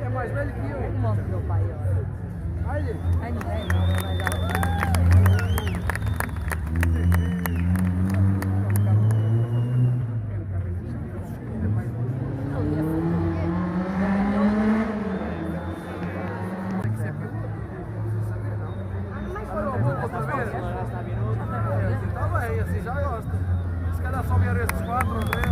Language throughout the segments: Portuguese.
É mais velho que eu. O irmão do meu pai, ó. Olha. Ai, não é, não, vai lá. Está bem, assim já gosto. Se calhar só vieram estes 4 ou 3.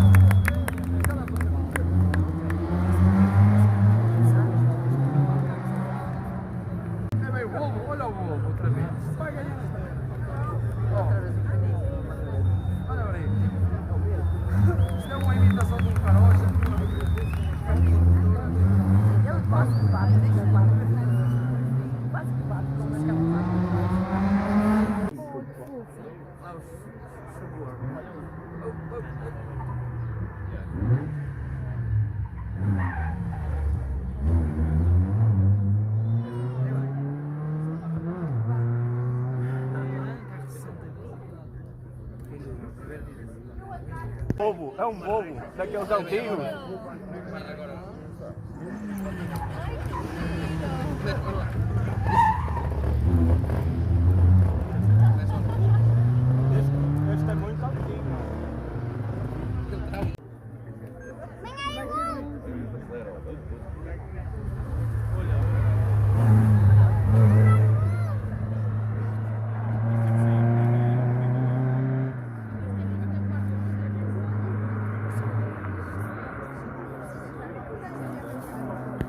É bem o Volvo, olha o Volvo outra vez. Paga isso. Olha para aí. Isto é uma imitação de um carocha. Ele quase que bate, deixa eu bate. Quase que bate com uma camada. Volvo, é um Volvo, daqueles altinhos.